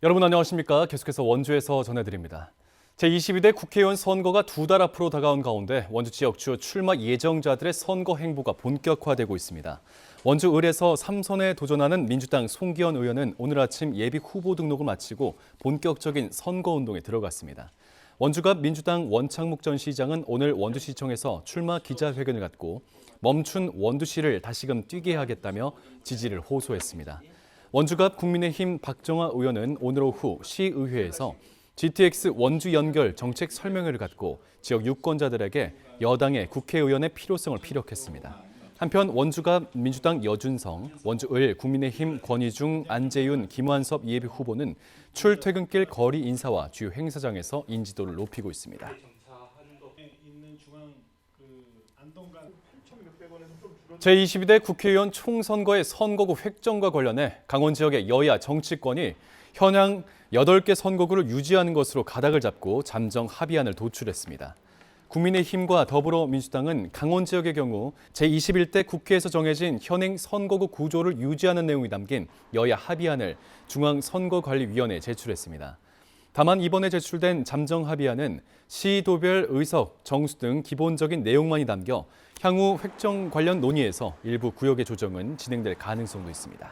여러분 안녕하십니까? 계속해서 원주에서 전해드립니다. 제22대 국회의원 선거가 2달 앞으로 다가온 가운데 원주 지역 주요 출마 예정자들의 선거 행보가 본격화되고 있습니다. 원주 을에서 3선에 도전하는 민주당 송기현 의원은 오늘 아침 예비 후보 등록을 마치고 본격적인 선거운동에 들어갔습니다. 원주갑 민주당 원창묵 전 시장은 오늘 원주시청에서 출마 기자회견을 갖고 멈춘 원주시를 다시금 뛰게 하겠다며 지지를 호소했습니다. 원주갑 국민의힘 박정아 의원은 오늘 오후 시의회에서 GTX 원주 연결 정책 설명회를 갖고 지역 유권자들에게 여당의 국회의원의 필요성을 피력했습니다. 한편 원주갑 민주당 여준성, 원주을 국민의힘 권희중, 안재윤, 김완섭 예비 후보는 출퇴근길 거리 인사와 주요 행사장에서 인지도를 높이고 있습니다. 제22대 국회의원 총선거의 선거구 획정과 관련해 강원 지역의 여야 정치권이 현행 8개 선거구를 유지하는 것으로 가닥을 잡고 잠정 합의안을 도출했습니다. 국민의힘과 더불어민주당은 강원 지역의 경우 제21대 국회에서 정해진 현행 선거구 구조를 유지하는 내용이 담긴 여야 합의안을 중앙선거관리위원회에 제출했습니다. 다만 이번에 제출된 잠정 합의안은 시도별 의석, 정수 등 기본적인 내용만이 담겨 향후 획정 관련 논의에서 일부 구역의 조정은 진행될 가능성도 있습니다.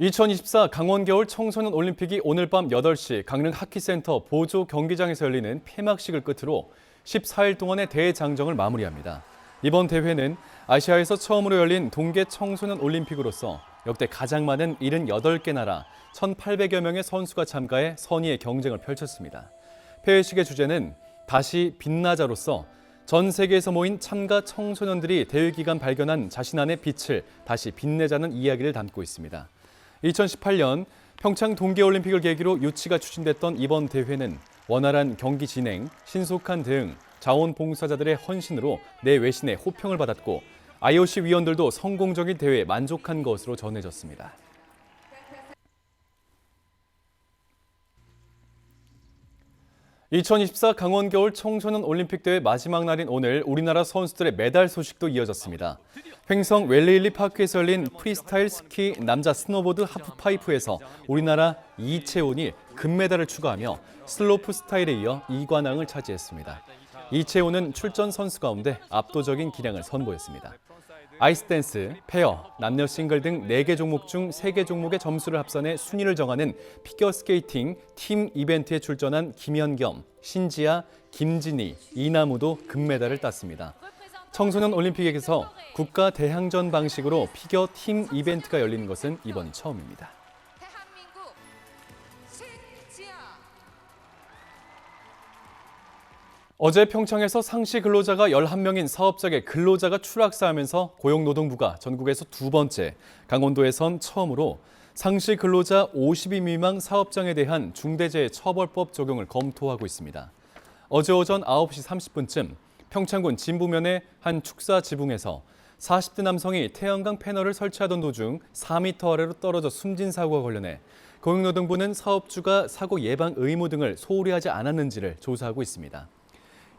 (2024) 강원 겨울 청소년 올림픽이 오늘 밤 8시 강릉 하키센터 보조 경기장에서 열리는 폐막식을 끝으로 14일 동안의 대장정을 마무리합니다. 이번 대회는 아시아에서 처음으로 열린 동계 청소년 올림픽으로서 역대 가장 많은 78개 나라 1,800여 명의 선수가 참가해 선의의 경쟁을 펼쳤습니다. 폐회식의 주제는 다시 빛나자로서 전 세계에서 모인 참가 청소년들이 대회 기간 발견한 자신 안의 빛을 다시 빛내자는 이야기를 담고 있습니다. 2018년 평창 동계올림픽을 계기로 유치가 추진됐던 이번 대회는 원활한 경기 진행, 신속한 대응, 자원봉사자들의 헌신으로 내외신의 호평을 받았고 IOC 위원들도 성공적인 대회에 만족한 것으로 전해졌습니다. (2024) 강원 겨울 청소년 올림픽 대회 마지막 날인 오늘 우리나라 선수들의 메달 소식도 이어졌습니다. 횡성 웰레일리 파크에서 열린 프리스타일 스키 남자 스노보드 하프파이프에서 우리나라 이채훈이 금메달을 추가하며 슬로프 스타일에 이어 2관왕을 차지했습니다. 이채훈은 출전 선수 가운데 압도적인 기량을 선보였습니다. 아이스댄스, 페어, 남녀 싱글 등 4개 종목 중 3개 종목의 점수를 합산해 순위를 정하는 피겨스케이팅 팀 이벤트에 출전한 김연겸, 신지아, 김진희, 이나무도 금메달을 땄습니다. 청소년 올림픽에서 국가 대항전 방식으로 피겨 팀 이벤트가 열리는 것은 이번이 처음입니다. 어제 평창에서 상시 근로자가 11명인 사업장의 근로자가 추락사하면서 고용노동부가 전국에서 2번째, 강원도에선 처음으로 상시 근로자 50인 미만 사업장에 대한 중대재해처벌법 적용을 검토하고 있습니다. 어제 오전 9시 30분쯤 평창군 진부면의 한 축사 지붕에서 40대 남성이 태양광 패널을 설치하던 도중 4m 아래로 떨어져 숨진 사고와 관련해 고용노동부는 사업주가 사고 예방 의무 등을 소홀히 하지 않았는지를 조사하고 있습니다.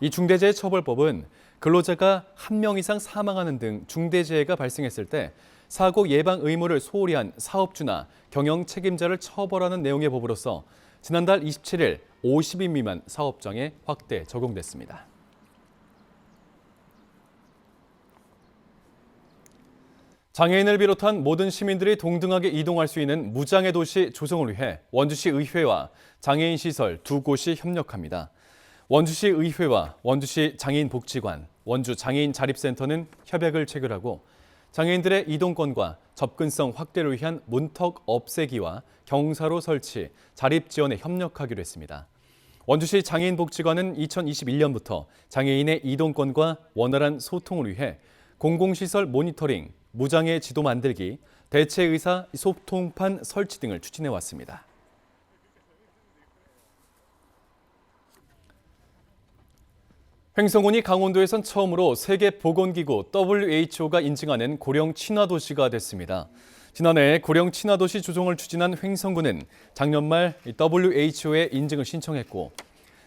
이 중대재해처벌법은 근로자가 1명 이상 사망하는 등 중대재해가 발생했을 때 사고 예방 의무를 소홀히 한 사업주나 경영 책임자를 처벌하는 내용의 법으로서 지난달 27일 50인 미만 사업장에 확대 적용됐습니다. 장애인을 비롯한 모든 시민들이 동등하게 이동할 수 있는 무장애 도시 조성을 위해 원주시 의회와 장애인 시설 2곳이 협력합니다. 원주시 의회와 원주시 장애인복지관, 원주 장애인 자립센터는 협약을 체결하고 장애인들의 이동권과 접근성 확대를 위한 문턱 없애기와 경사로 설치, 자립 지원에 협력하기로 했습니다. 원주시 장애인복지관은 2021년부터 장애인의 이동권과 원활한 소통을 위해 공공시설 모니터링, 무장애 지도 만들기, 대체의사 소통판 설치 등을 추진해 왔습니다. 횡성군이 강원도에선 처음으로 세계보건기구 WHO가 인증하는 고령 친화도시가 됐습니다. 지난해 고령 친화도시 조정을 추진한 횡성군은 작년 말 WHO에 인증을 신청했고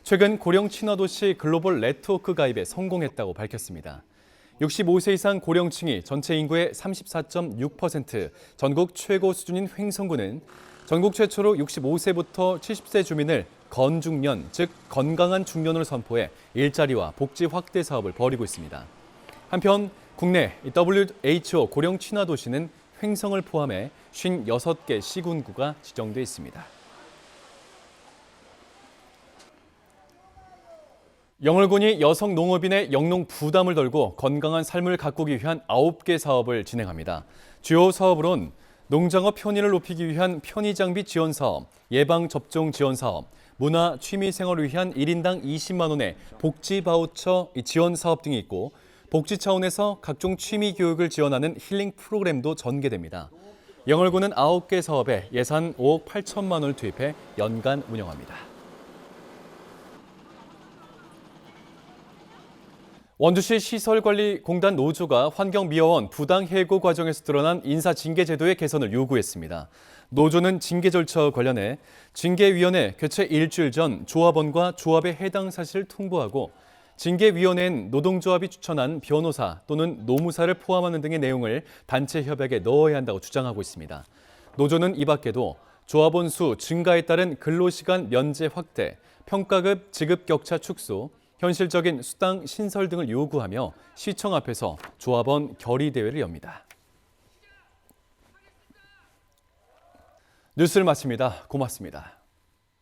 최근 고령 친화도시 글로벌 네트워크 가입에 성공했다고 밝혔습니다. 65세 이상 고령층이 전체 인구의 34.6%, 전국 최고 수준인 횡성군은 전국 최초로 65세부터 70세 주민을 건중년, 즉 건강한 중년으로 선포해 일자리와 복지 확대 사업을 벌이고 있습니다. 한편 국내 WHO 고령 친화도시는 횡성을 포함해 56개 시군구가 지정돼 있습니다. 영월군이 여성 농업인의 영농 부담을 덜고 건강한 삶을 가꾸기 위한 9개 사업을 진행합니다. 주요 사업으론 농장업 편의를 높이기 위한 편의장비 지원 사업, 예방접종 지원 사업, 문화 취미생활을 위한 1인당 20만 원의 복지 바우처 지원 사업 등이 있고 복지 차원에서 각종 취미 교육을 지원하는 힐링 프로그램도 전개됩니다. 영월군은 9개 사업에 예산 5억 8천만 원을 투입해 연간 운영합니다. 원주시 시설관리공단 노조가 환경미화원 부당해고 과정에서 드러난 인사징계제도의 개선을 요구했습니다. 노조는 징계 절차와 관련해 징계위원회 개최 일주일 전 조합원과 조합의 해당 사실을 통보하고 징계위원회엔 노동조합이 추천한 변호사 또는 노무사를 포함하는 등의 내용을 단체 협약에 넣어야 한다고 주장하고 있습니다. 노조는 이 밖에도 조합원 수 증가에 따른 근로시간 면제 확대, 평가급 지급 격차 축소, 현실적인 수당 신설 등을 요구하며 시청 앞에서 조합원 결의대회를 엽니다. 뉴스를 마칩니다. 고맙습니다.